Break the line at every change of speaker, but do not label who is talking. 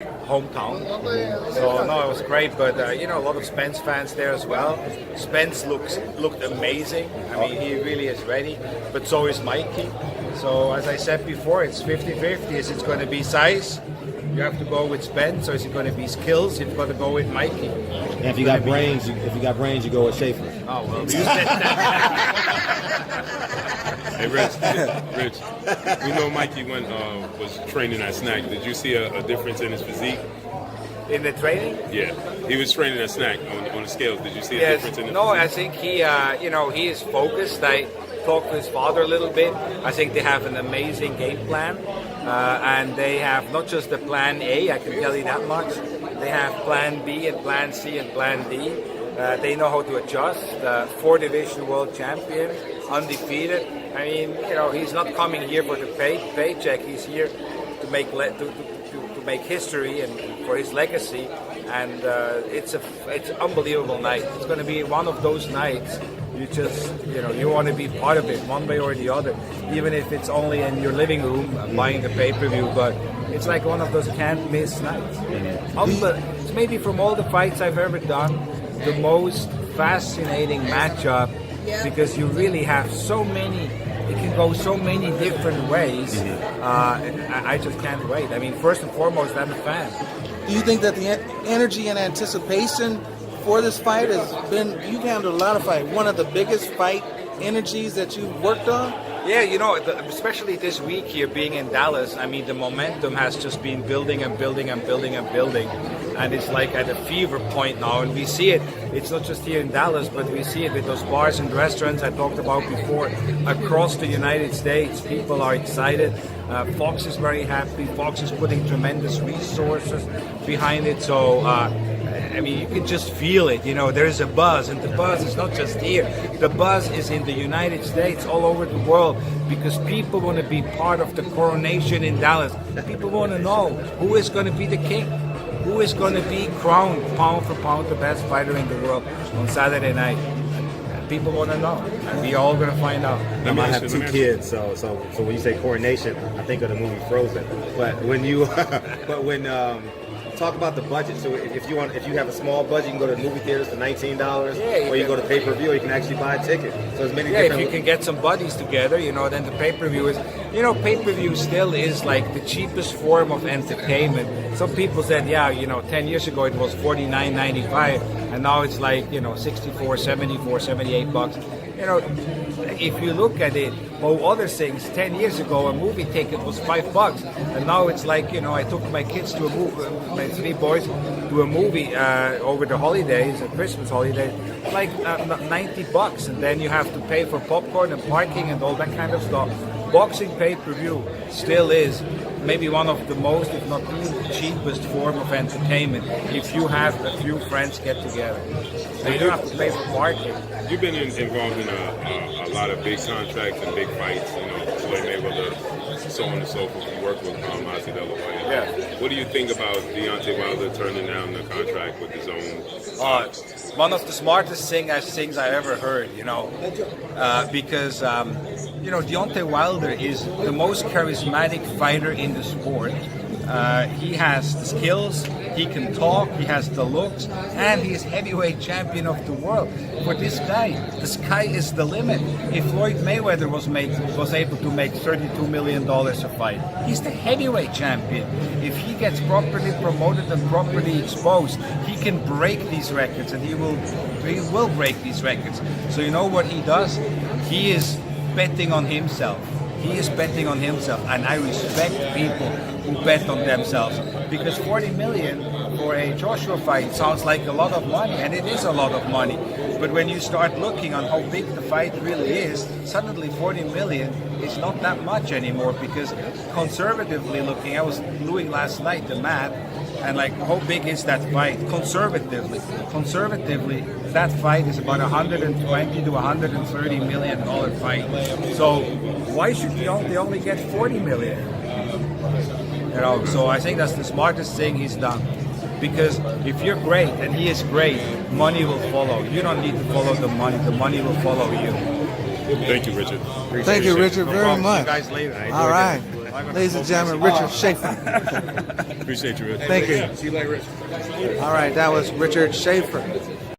hometown. So no, it was great. But a lot of Spence fans there as well. Spence looked amazing. I mean, he really is ready. But so is Mikey. So as I said before, it's 50-50. Is it going to be size? You have to go with Spence, or is it going to be skills? You've got to go with Mikey.
And if you got brains, you go with Schaefer.
Oh well, you said that.
Hey, Rich, we know Mikey was training at Snack. Did you see a difference in his physique?
In the training?
Yeah, he was training at Snack on the scales. Did you see a difference in his
No,
physique?
I think he is focused. I talked to his father a little bit. I think they have an amazing game plan. And they have not just the plan A, I can tell you that much. They have plan B and plan C and plan D. They know how to adjust. 4-division world champion, undefeated. I mean, he's not coming here for the paycheck. He's here to make to make history and for his legacy. And it's unbelievable night. It's going to be one of those nights. You just, you want to be part of it one way or the other, even if it's only in your living room buying the pay-per-view. But it's like one of those can't miss nights. It's maybe from all the fights I've ever done, the most fascinating matchup because you really have so many. It can go so many different ways. I just can't wait. I mean, first and foremost, I'm a fan.
Do you think that the energy and anticipation for this fight has been, you've handled a lot of fight, one of the biggest fight energies that you've worked on?
Yeah, especially this week here being in Dallas, I mean, the momentum has just been building and building and building and building. And it's like at a fever point now. And we see it. It's not just here in Dallas, but we see it with those bars and restaurants I talked about before. Across the United States, people are excited. Fox is very happy. Fox is putting tremendous resources behind it. So, I mean, you can just feel it. There is a buzz, and the buzz is not just here. The buzz is in the United States, all over the world, because people want to be part of the coronation in Dallas. People want to know who is going to be the king, who is going to be crowned pound for pound the best fighter in the world on Saturday night. And people want to know, and we all going to find out.
I have 2 kids, so when you say coronation, I think of the movie Frozen. But when you, talk about the budget. So if you have a small budget, you can go to the movie theaters for $19, or you go to pay-per-view, or you can actually buy a ticket. So there's many different.
If you can get some buddies together, then the pay-per-view is, pay-per-view still is like the cheapest form of entertainment. Some people said, 10 years ago it was $49.95, and now it's like, $64, $74, $78. If you look at it, other things, 10 years ago a movie ticket was $5, and now it's like, I took my kids to a movie, my 3 boys to a movie over the holidays, Christmas holidays, like $90, and then you have to pay for popcorn and parking and all that kind of stuff. Boxing pay-per-view still is maybe one of the most, if not the cheapest form of entertainment if you have a few friends get together. So you don't have to pay for parking.
You've been involved in a lot of big contracts and big fights, Floyd Mayweather, so on and so forth. You work with Ozzy De La Hoya.
Yeah.
What do you think about Deontay Wilder turning down the contract with his own?
One of the smartest things I ever heard, because Deontay Wilder is the most charismatic fighter in the sport. He has the skills, he can talk, he has the looks, and he is heavyweight champion of the world. For this guy, the sky is the limit. If Floyd Mayweather was able to make $32 million a fight, he's the heavyweight champion. If he gets properly promoted and properly exposed, he can break these records, and he will break these records. So you know what he does? He is betting on himself. He is betting on himself, and I respect people who bet on themselves, because $40 million for a Joshua fight sounds like a lot of money, and it is a lot of money. But when you start looking on how big the fight really is, suddenly $40 million is not that much anymore, because conservatively looking, I was doing last night the math, and like, how big is that fight conservatively? Conservatively, that fight is about $120 to $130 million fight. So why should they only get $40 million? So I think that's the smartest thing he's done. Because if you're great, and he is great, money will follow. You don't need to follow the money will follow you.
Thank you, Richard.
Thank you, Richard, very much.
See you guys later.
All right. Ladies and gentlemen, Richard Schaefer.
Appreciate you, Rich.
Thank you.
See you later, Rich.
All right, that was Richard Schaefer.